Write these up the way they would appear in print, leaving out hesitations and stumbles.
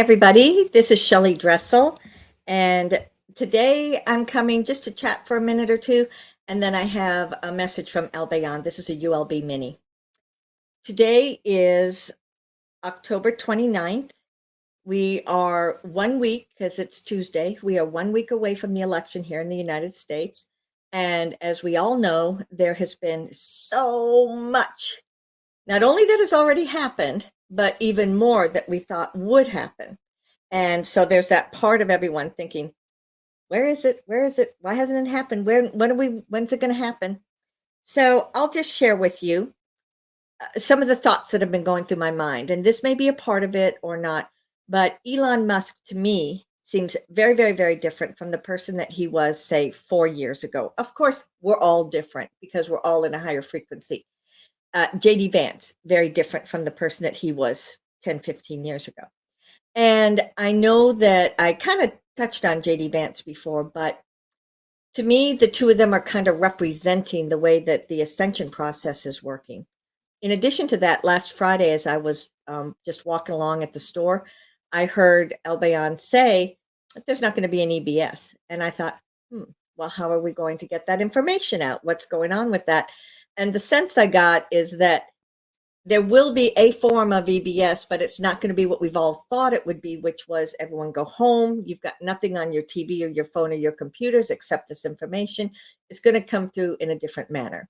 everybody. This is Shelly Dressel, and today I'm coming just to chat for a minute or two, and then I have a message from Albayon. This is a ULB mini. Today is October 29th. We are 1 week, because it's Tuesday, we are 1 week away from the election here in the United States. And as we all know, there has been so much, not only that has already happened, but even more that we thought would happen. And so there's that part of everyone thinking, where is it? Where is it? Why hasn't it happened? When's it going to happen? So I'll just share with you some of the thoughts that have been going through my mind. And this may be a part of it or not, but Elon Musk to me seems very, very, very different from the person that he was, say, 4 years ago. Of course, we're all different because we're all in a higher frequency. JB Vance, very different from the person that he was 10, 15 years ago. And I know that I kind of touched on JD Vance before, but to me, the two of them are kind of representing the way that the Ascension process is working. In addition to that, last Friday, as I was just walking along at the store, I heard Albayon say that there's not going to be an EBS. And I thought, well, how are we going to get that information out? What's going on with that? And the sense I got is that there will be a form of EBS, but it's not going to be what we've all thought it would be, which was everyone go home. You've got nothing on your TV or your phone or your computers except this information. It's going to come through in a different manner.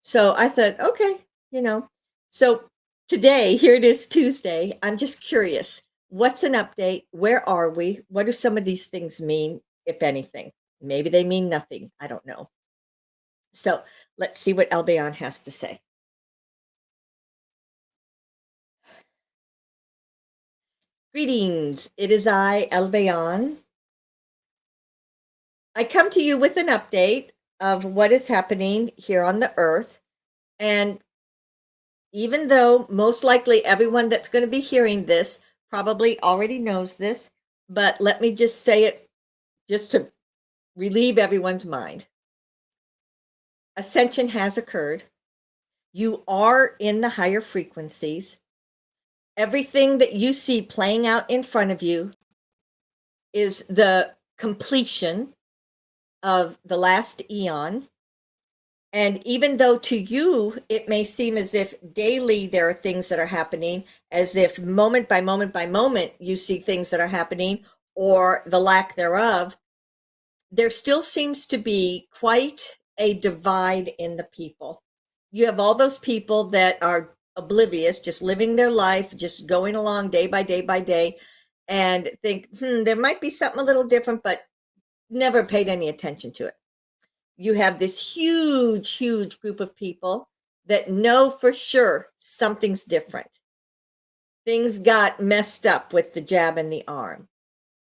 So I thought, okay, So today, here it is Tuesday. I'm just curious. What's an update? Where are we? What do some of these things mean, if anything? Maybe they mean nothing. I don't know. So let's see what Albayon has to say. Greetings, it is I, Albayon. I come to you with an update of what is happening here on the earth. And even though most likely everyone that's going to be hearing this probably already knows this, but let me just say it just to relieve everyone's mind. Ascension has occurred. You are in the higher frequencies. Everything that you see playing out in front of you is the completion of the last eon. And even though to you, it may seem as if daily there are things that are happening, as if moment by moment by moment, you see things that are happening or the lack thereof, there still seems to be quite a divide in the people. You have all those people that are oblivious, just living their life, just going along day by day by day, and think, there might be something a little different, but never paid any attention to it. You have this huge, huge group of people that know for sure something's different. Things got messed up with the jab in the arm.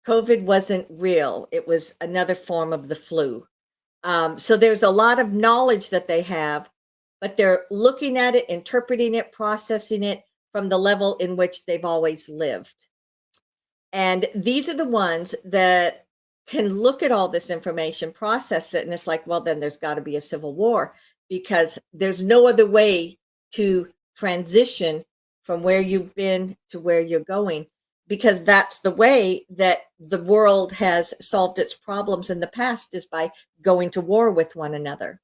COVID wasn't real. It was another form of the flu. So there's a lot of knowledge that they have, but they're looking at it, interpreting it, processing it from the level in which they've always lived. And these are the ones that can look at all this information, process it, and it's like, well, then there's got to be a civil war, because there's no other way to transition from where you've been to where you're going, because that's the way that the world has solved its problems in the past, is by going to war with one another.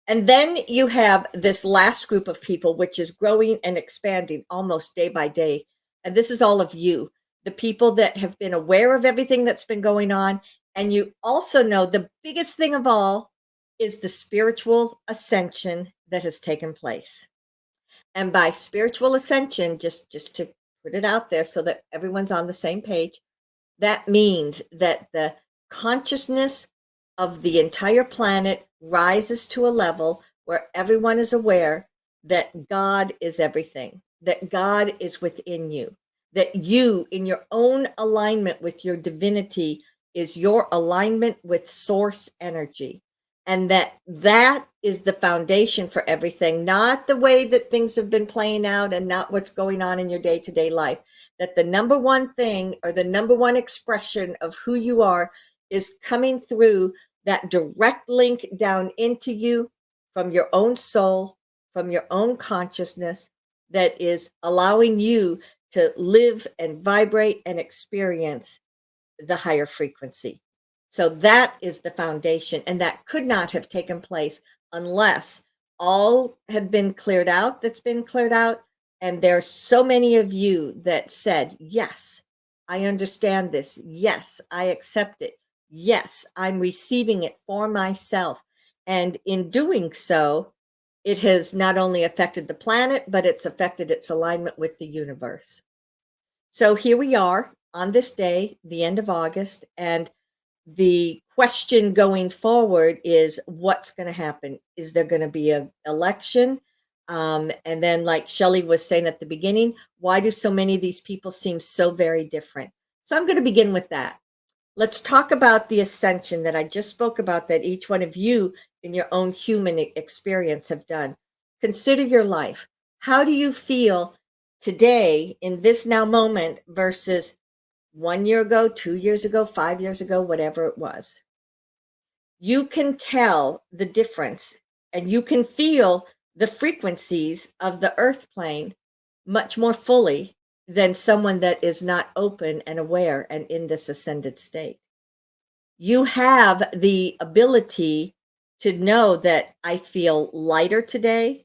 And then you have this last group of people, which is growing and expanding almost day by day. And this is all of you, the people that have been aware of everything that's been going on. And you also know the biggest thing of all is the spiritual ascension that has taken place. And by spiritual ascension, just to put it out there so that everyone's on the same page, that means that the consciousness of the entire planet rises to a level where everyone is aware that God is everything, that God is within you, that you, in your own alignment with your divinity, is your alignment with source energy. And that is the foundation for everything, not the way that things have been playing out and not what's going on in your day-to-day life. That the number one thing, or the number one expression of who you are, is coming through that direct link down into you from your own soul, from your own consciousness, that is allowing you to live and vibrate and experience the higher frequency. So that is the foundation, and that could not have taken place unless all had been cleared out that's been cleared out. And there's so many of you that said, yes, I understand this. Yes, I accept it. Yes, I'm receiving it for myself. And in doing so, it has not only affected the planet, but it's affected its alignment with the universe. So here we are on this day, the end of August, and the question going forward is what's going to happen? Is there going to be an election? And then, like Shelly was saying at the beginning, why do so many of these people seem so very different? So I'm going to begin with that. Let's talk about the ascension that I just spoke about, that each one of you in your own human experience have done. Consider your life. How do you feel today in this now moment versus 1 year ago, 2 years ago, 5 years ago, whatever it was? You can tell the difference, and you can feel the frequencies of the earth plane much more fully than someone that is not open and aware and in this ascended state. You have the ability to know that I feel lighter today.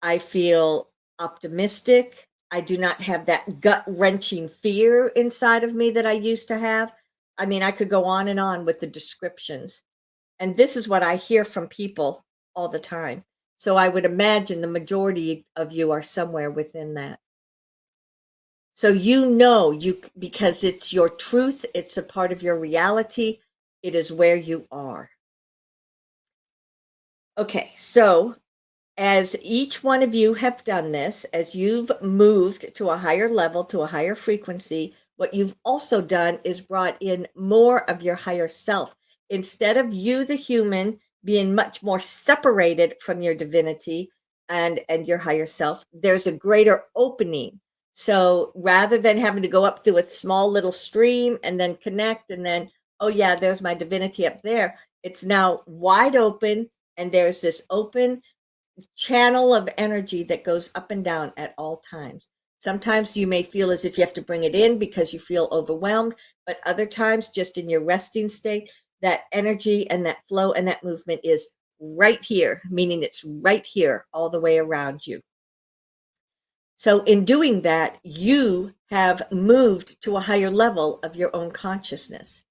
I feel optimistic. I do not have that gut wrenching fear inside of me that I used to have. I mean, I could go on and on with the descriptions. And this is what I hear from people all the time. So I would imagine the majority of you are somewhere within that. So you know, because it's your truth, it's a part of your reality, it is where you are. Okay, so as each one of you have done this, as you've moved to a higher level, to a higher frequency, what you've also done is brought in more of your higher self. Instead of you, the human, being much more separated from your divinity and your higher self, there's a greater opening. So rather than having to go up through a small little stream and then connect and then, oh yeah, there's my divinity up there, it's now wide open, and there's this open channel of energy that goes up and down at all times. Sometimes you may feel as if you have to bring it in because you feel overwhelmed, but other times, just in your resting state, that energy and that flow and that movement is right here, meaning it's right here all the way around you. So in doing that, you have moved to a higher level of your own consciousness.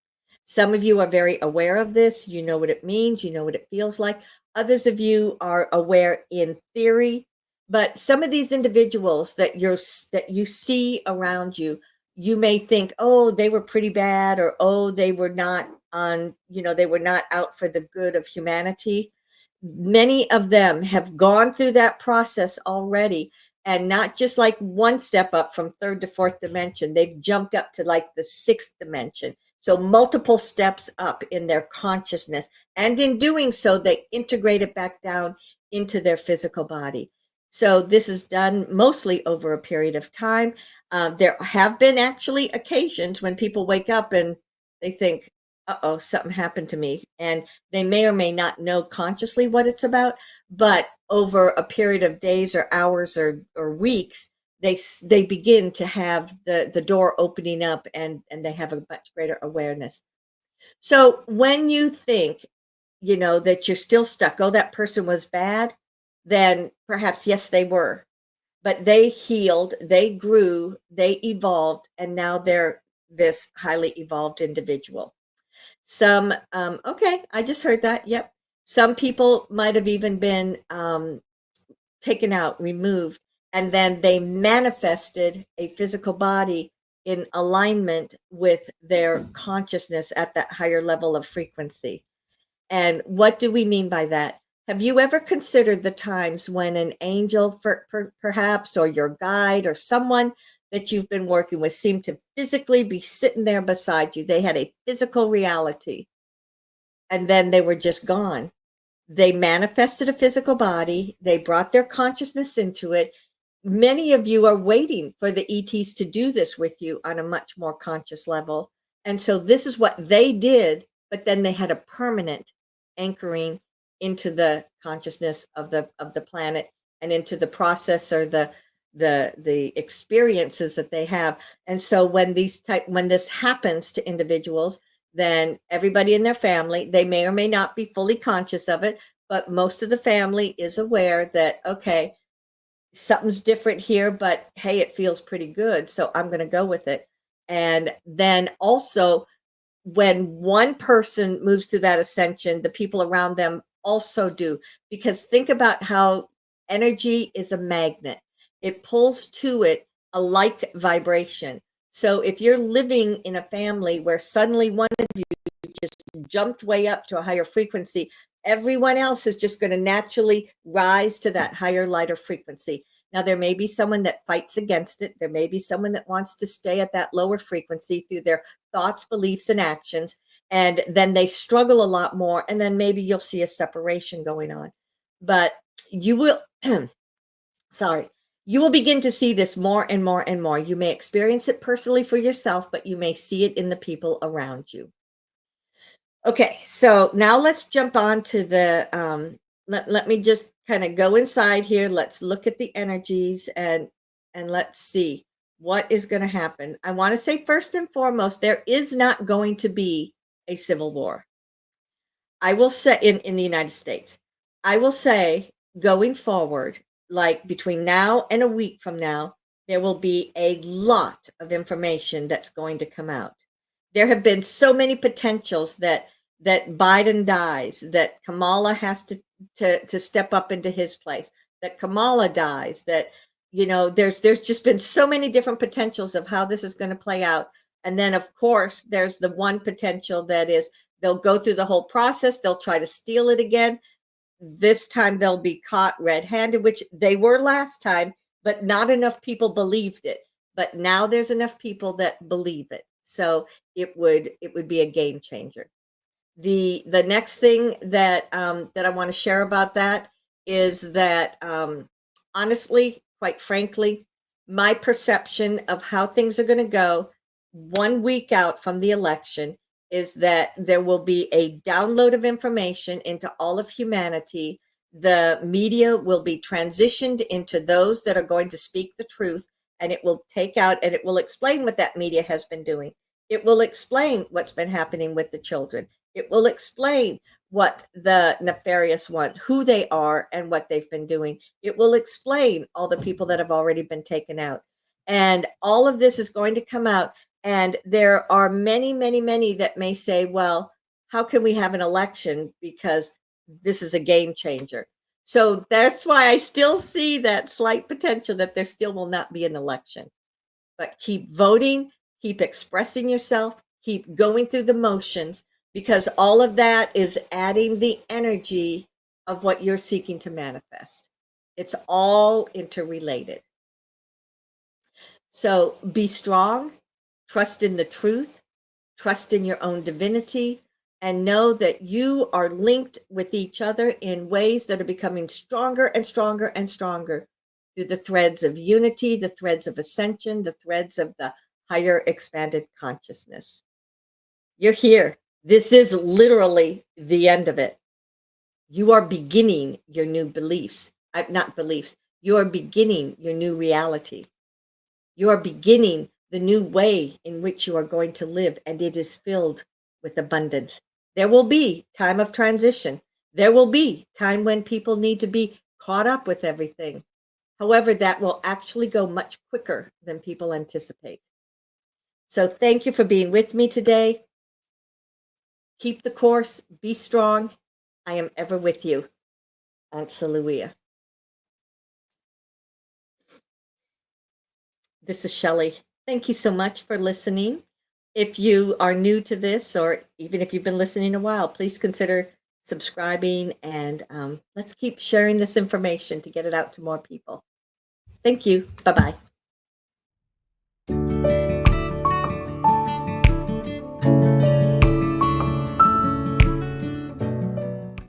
Some of you are very aware of this. You know what it means. You know what it feels like. Others of you are aware in theory, but some of these individuals that you see around you, you may think, oh, they were pretty bad, or oh, they were not on, they were not out for the good of humanity. Many of them have gone through that process already, and not just like one step up from third to fourth dimension. They've jumped up to like the sixth dimension. So multiple steps up in their consciousness. And in doing so, they integrate it back down into their physical body. So this is done mostly over a period of time. There have been actually occasions when people wake up and they think, uh-oh, something happened to me. And they may or may not know consciously what it's about, but over a period of days or hours or weeks, they begin to have the door opening up, and they have a much greater awareness. So when you think, that you're still stuck, oh, that person was bad, then perhaps, yes, they were, but they healed, they grew, they evolved, and now they're this highly evolved individual. Some, okay, I just heard that. Yep. Some people might have even been taken out, removed, and then they manifested a physical body in alignment with their consciousness at that higher level of frequency. And what do we mean by that? Have you ever considered the times when an angel, perhaps, or your guide, or someone that you've been working with seemed to physically be sitting there beside you? They had a physical reality, and then they were just gone. They manifested a physical body. They brought their consciousness into it. Many of you are waiting for the ETs to do this with you on a much more conscious level. And so this is what they did, but then they had a permanent anchoring into the consciousness of the planet and into the process, or the the experiences that they have. And so when this happens to individuals, then everybody in their family, they may or may not be fully conscious of it, but most of the family is aware that, okay, something's different here, but hey, it feels pretty good, so I'm going to go with it. And then also, when one person moves through that ascension, the people around them also do. Because think about how energy is a magnet, it pulls to it a like vibration. So if you're living in a family where suddenly one of you just jumped way up to a higher frequency, everyone else is just going to naturally rise to that higher, lighter frequency. Now, there may be someone that fights against it. There may be someone that wants to stay at that lower frequency through their thoughts, beliefs, and actions. And then they struggle a lot more. And then maybe you'll see a separation going on. But you will, sorry, you will begin to see this more and more and more. You may experience it personally for yourself, but you may see it in the people around you. Okay, so now let's jump on to the, let me just kind of go inside here. Let's look at the energies and let's see what is going to happen. I want to say first and foremost, there is not going to be a civil war. I will say in the United States, I will say going forward, like between now and a week from now, there will be a lot of information that's going to come out. There have been so many potentials that Biden dies, that Kamala has to step up into his place, that Kamala dies, that, you know, there's just been so many different potentials of how this is going to play out. And then, of course, there's the one potential that is they'll go through the whole process, they'll try to steal it again. This time they'll be caught red-handed, which they were last time, but not enough people believed it. But now there's enough people that believe it. So it would be a game changer. The next thing that that I want to share about that is that honestly, quite frankly, my perception of how things are going to go 1 week out from the election is that there will be a download of information into all of humanity. The media will be transitioned into those that are going to speak the truth, and it will take out and it will explain what that media has been doing. It will explain what's been happening with the children. It will explain what the nefarious want, who they are, and what they've been doing. It will explain all the people that have already been taken out. And all of this is going to come out. And there are many, many, many that may say, well, how can we have an election? Because this is a game changer. So that's why I still see that slight potential that there still will not be an election. But keep voting, keep expressing yourself, keep going through the motions, because all of that is adding the energy of what you're seeking to manifest. It's all interrelated. So be strong, trust in the truth, trust in your own divinity, and know that you are linked with each other in ways that are becoming stronger and stronger and stronger through the threads of unity, the threads of ascension, the threads of the higher expanded consciousness. You're here. This is literally the end of it. You are beginning your new beliefs, not beliefs. You are beginning your new reality. You are beginning the new way in which you are going to live, and it is filled with abundance. There will be time of transition. There will be time when people need to be caught up with everything. However, that will actually go much quicker than people anticipate. So thank you for being with me today. Keep the course, be strong. I am ever with you. Ansaluia. This is Shelly. Thank you so much for listening. If you are new to this, or even if you've been listening a while, please consider subscribing, and let's keep sharing this information to get it out to more people. Thank you. Bye-bye.